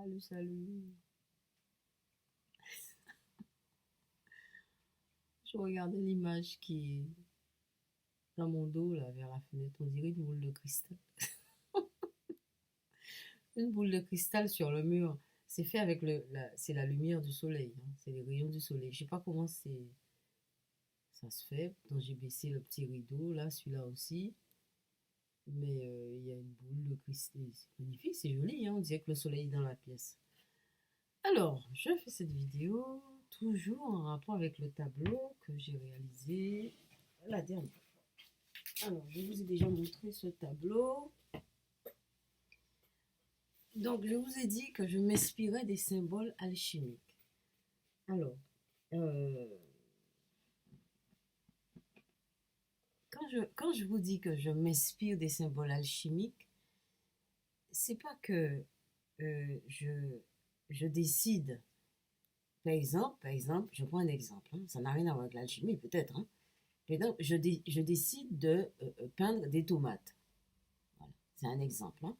Salut, salut. Je regardais l'image qui est dans mon dos, là, vers la fenêtre. On dirait une boule de cristal. Une boule de cristal sur le mur. C'est fait avec c'est la lumière du soleil, hein. C'est les rayons du soleil. Je sais pas comment ça se fait. Donc j'ai baissé le petit rideau, là, celui-là aussi. Mais il y a une boule de cristal. C'est magnifique, c'est joli, hein. On dirait que le soleil est dans la pièce. Alors, je fais cette vidéo toujours en rapport avec le tableau que j'ai réalisé la dernière fois. Alors, je vous ai déjà montré ce tableau. Donc, je vous ai dit que je m'inspirais des symboles alchimiques. Alors, euh, quand je vous dis que je m'inspire des symboles alchimiques, c'est pas que je décide. Par exemple, je prends un exemple, hein, ça n'a rien à voir avec l'alchimie, peut-être, hein. Par exemple, je décide de peindre des tomates. Voilà, c'est un exemple, hein.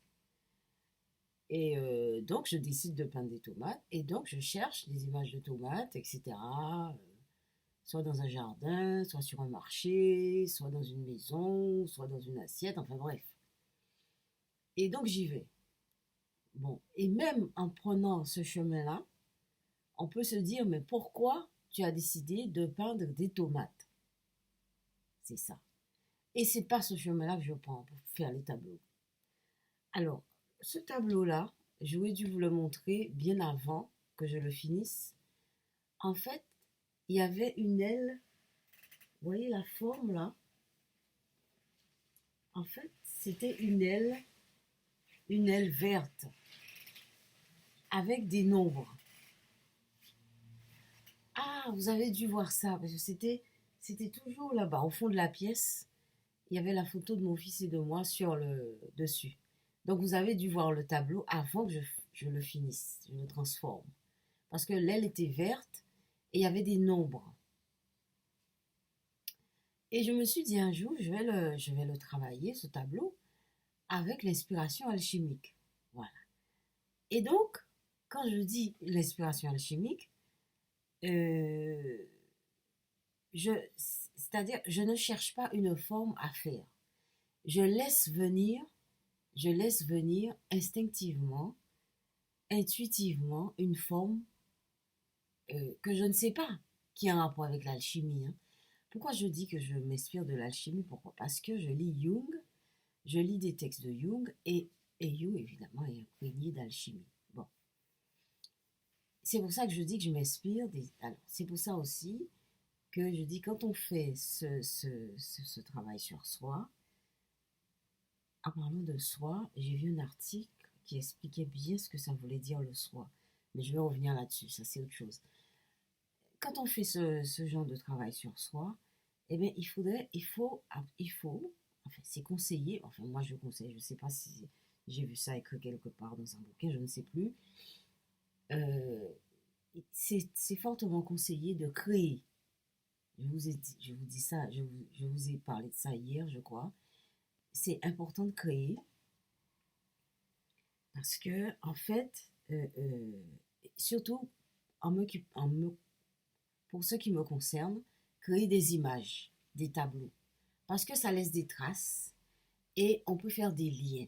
Et donc, je décide de peindre des tomates. Et donc, je cherche des images de tomates, etc. Soit dans un jardin, soit sur un marché, soit dans une maison, soit dans une assiette, enfin bref. Et donc, j'y vais. Bon, et même en prenant ce chemin-là, on peut se dire, mais pourquoi tu as décidé de peindre des tomates? C'est ça. Et c'est pas ce chemin-là que je prends pour faire les tableaux. Alors, ce tableau-là, j'aurais dû vous le montrer bien avant que je le finisse. En fait, il y avait une aile, vous voyez la forme là? En fait, c'était une aile verte avec des nombres. Ah, vous avez dû voir ça, parce que c'était toujours là-bas, au fond de la pièce. Il y avait la photo de mon fils et de moi sur le dessus. Donc vous avez dû voir le tableau avant que je le finisse, je le transforme. Parce que l'aile était verte et il y avait des nombres. Et je me suis dit un jour, je vais le travailler, ce tableau, avec l'inspiration alchimique. Voilà. Et donc, quand je dis l'inspiration alchimique, euh, c'est-à-dire, je ne cherche pas une forme à faire. Je laisse venir, je laisse venir instinctivement, intuitivement, une forme que je ne sais pas, qui a un rapport avec l'alchimie, hein. Pourquoi je dis que je m'inspire de l'alchimie? Pourquoi? Parce que je lis Jung, je lis des textes de Jung, et Jung, évidemment, est imprégné d'alchimie. Bon. C'est pour ça que je dis que je m'inspire des... Alors, c'est pour ça aussi que je dis, quand on fait ce travail sur soi, en parlant de soi, j'ai vu un article qui expliquait bien ce que ça voulait dire le soi. Mais je vais revenir là-dessus, ça c'est autre chose. Quand on fait ce genre de travail sur soi, eh bien, enfin, c'est conseillé, enfin, moi je conseille, je ne sais pas si j'ai vu ça écrit quelque part dans un bouquin, je ne sais plus. Euh, c'est fortement conseillé de créer. Je vous dis ça, je vous ai parlé de ça hier, je crois. C'est important de créer parce que, en fait, surtout en me pour ce qui me concerne, créer des images, des tableaux. Parce que ça laisse des traces et on peut faire des liens.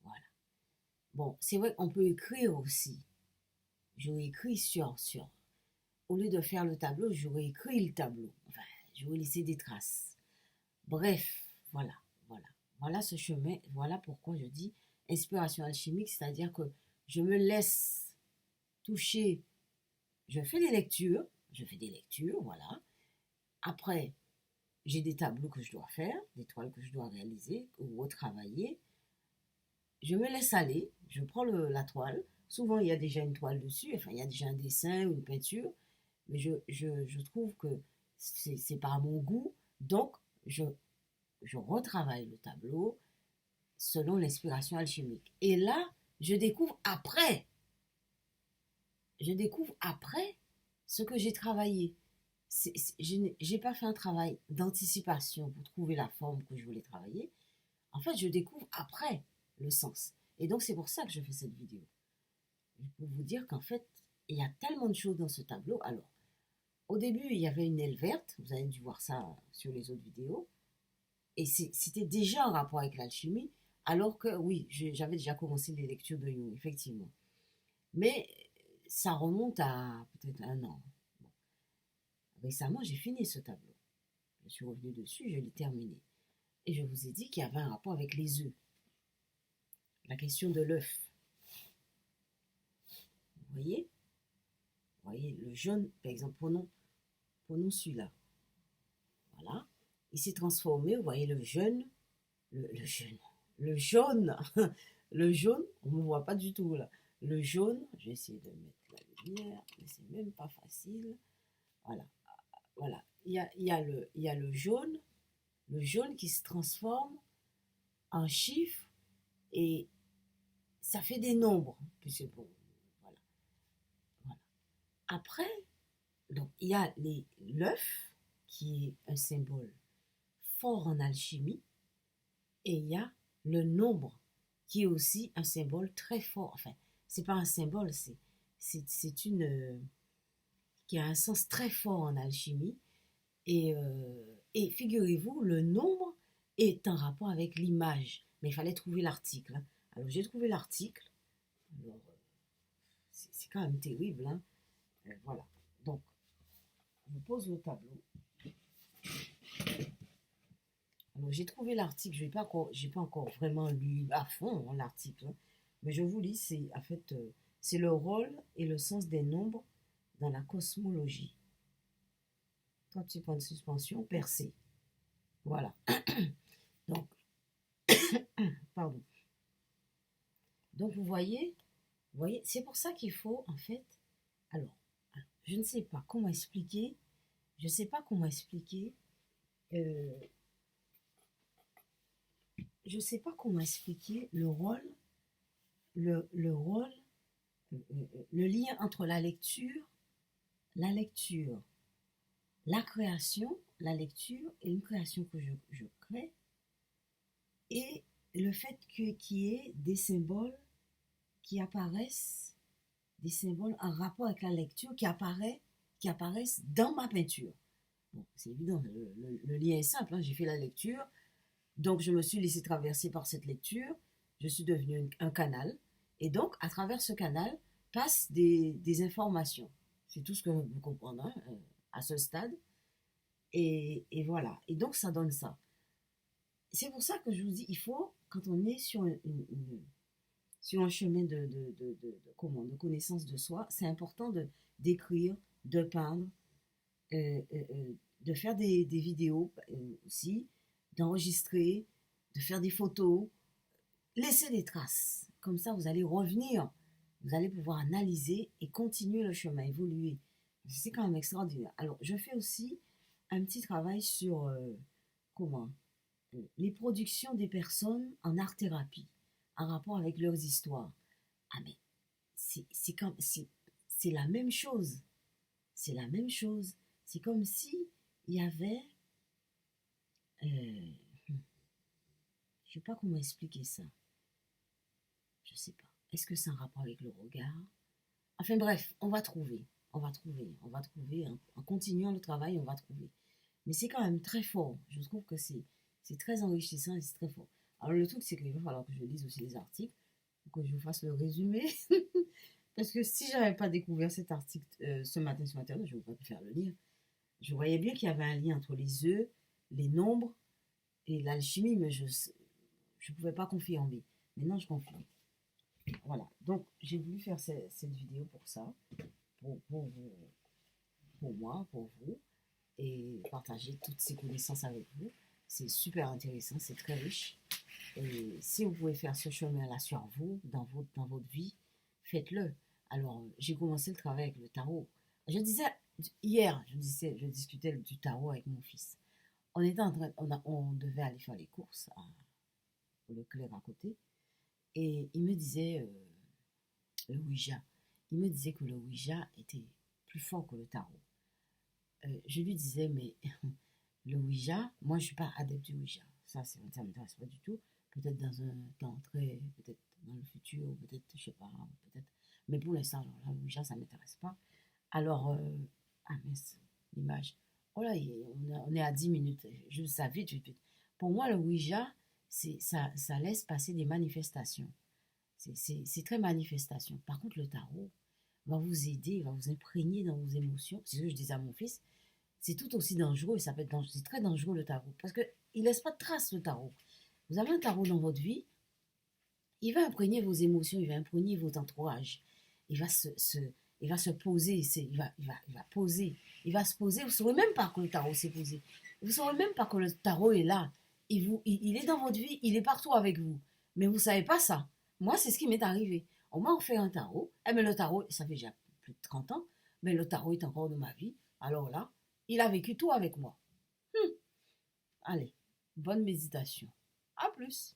Voilà. Bon, c'est vrai qu'on peut écrire aussi. J'aurais écrit sur. Au lieu de faire le tableau, j'aurais écrit le tableau. Enfin, j'aurais laissé des traces. Bref, voilà, voilà. Voilà ce chemin, voilà pourquoi je dis inspiration alchimique, c'est-à-dire que je me laisse toucher. Je fais des lectures, voilà. Après, j'ai des tableaux que je dois faire, des toiles que je dois réaliser ou retravailler. Je me laisse aller, je prends la toile. Souvent, il y a déjà une toile dessus, enfin, il y a déjà un dessin ou une peinture, mais je trouve que c'est pas à mon goût, donc je, je retravaille le tableau selon l'inspiration alchimique. Et là, je découvre après ce que j'ai travaillé. Je n'ai pas fait un travail d'anticipation pour trouver la forme que je voulais travailler. En fait, je découvre après le sens. Et donc, c'est pour ça que je fais cette vidéo. pour vous dire qu'en fait, il y a tellement de choses dans ce tableau. Alors, au début, il y avait une aile verte, vous avez dû voir ça sur les autres vidéos, et c'était déjà en rapport avec l'alchimie, alors que oui, j'avais déjà commencé les lectures de Jung, effectivement. Mais ça remonte à peut-être un an. Bon. Récemment, j'ai fini ce tableau. Je suis revenue dessus, je l'ai terminé. Et je vous ai dit qu'il y avait un rapport avec les œufs. La question de l'œuf. Vous voyez, le jaune, par exemple, prenons celui-là. Voilà. Il s'est transformé, vous voyez, le jaune, le jaune, le jaune, le jaune, on ne me voit pas du tout là. Le jaune, je vais essayer de mettre la lumière, mais c'est même pas facile. Voilà, voilà. Il y a le jaune qui se transforme en chiffres et ça fait des nombres. Puis bon, voilà, voilà. Après, donc, il y a l'œuf qui est un symbole fort en alchimie et il y a le nombre qui est aussi un symbole très fort. Enfin, c'est pas un symbole, c'est une qui a un sens très fort en alchimie. Et figurez-vous, le nombre est en rapport avec l'image. Mais il fallait trouver l'article, hein. Alors j'ai trouvé l'article. Alors, c'est quand même terrible, hein. Voilà. Donc, je pose le tableau. Alors j'ai trouvé l'article. J'ai pas encore vraiment lu à fond, hein, l'article, hein. Mais je vous lis. C'est en fait, c'est le rôle et le sens des nombres dans la cosmologie. Trois petits points de suspension, percé. Voilà. Donc, pardon. Donc vous voyez, c'est pour ça qu'il faut en fait. Alors, je ne sais pas comment expliquer. Je ne sais pas comment expliquer. euh, je ne sais pas comment expliquer le rôle, le rôle, le lien entre la lecture, la lecture et une création que je crée, et le fait qu'il y ait des symboles qui apparaissent, des symboles en rapport avec la lecture qui apparaissent dans ma peinture. Bon, c'est évident, le lien est simple, hein, j'ai fait la lecture, donc je me suis laissé traverser par cette lecture, je suis devenu un canal, et donc à travers ce canal passent des informations. C'est tout ce que vous comprenez, hein, à ce stade. Et voilà. Et donc ça donne ça. C'est pour ça que je vous dis, il faut, quand on est sur sur un chemin de connaissance de soi, c'est important d'écrire, de peindre, de faire des vidéos aussi, d'enregistrer, de faire des photos, laisser des traces. Comme ça, vous allez revenir, vous allez pouvoir analyser et continuer le chemin, évoluer. C'est quand même extraordinaire. Alors, je fais aussi un petit travail sur comment les productions des personnes en art-thérapie, en rapport avec leurs histoires. Ah mais c'est la même chose. C'est la même chose. C'est comme si il y avait, je sais pas comment expliquer ça. Je sais pas. Est-ce que c'est un rapport avec le regard? Enfin bref, on va trouver. En continuant le travail, on va trouver. Mais c'est quand même très fort. Je trouve que c'est très enrichissant et c'est très fort. Alors le truc, c'est qu'il va falloir que je lise aussi les articles, que je vous fasse le résumé. Parce que si j'avais pas découvert cet article ce matin sur Internet, je n'aurais pas pu faire le lire. Je voyais bien qu'il y avait un lien entre les œufs, les nombres et l'alchimie, mais je ne pouvais pas confirmer. Maintenant, je confirme. Voilà. Donc, j'ai voulu faire cette vidéo pour ça, pour vous, pour moi, pour vous, et partager toutes ces connaissances avec vous. C'est super intéressant, c'est très riche. Et si vous pouvez faire ce chemin-là sur vous, dans votre vie, faites-le. Alors, j'ai commencé le travail avec le tarot. Je disais, hier, je discutais du tarot avec mon fils. On était en train, on devait aller faire les courses au Leclerc à côté. Et il me disait, le Ouija, il me disait que le Ouija était plus fort que le tarot. Je lui disais, mais le Ouija, moi je ne suis pas adepte du Ouija. Ça ne m'intéresse pas du tout. Peut-être dans un temps très, peut-être dans le futur, ou peut-être, je sais pas, peut-être. Mais pour l'instant, alors là, Ouija, ça ne m'intéresse pas. Alors, ah mince, l'image. Oh là, on est à 10 minutes. Je ça vite, vite, vite. Pour moi, le Ouija, ça laisse passer des manifestations. C'est très manifestation. Par contre, le tarot va vous aider, va vous imprégner dans vos émotions. C'est ce que je disais à mon fils. C'est tout aussi dangereux. Ça peut être dangereux. C'est très dangereux le tarot. Parce qu'il ne laisse pas de traces, le tarot. Vous avez un tarot dans votre vie, il va imprégner vos émotions, il va imprégner votre entourage. Il va il va se poser, il va poser. Il va se poser. Vous ne saurez même pas que le tarot s'est posé. Vous ne saurez même pas que le tarot est là. Il est dans votre vie, il est partout avec vous. Mais vous ne savez pas ça. Moi, c'est ce qui m'est arrivé. On m'a offert un tarot. Eh, mais le tarot, ça fait déjà plus de 30 ans. Mais le tarot est encore dans ma vie. Alors là, il a vécu tout avec moi. Allez, bonne méditation. À plus.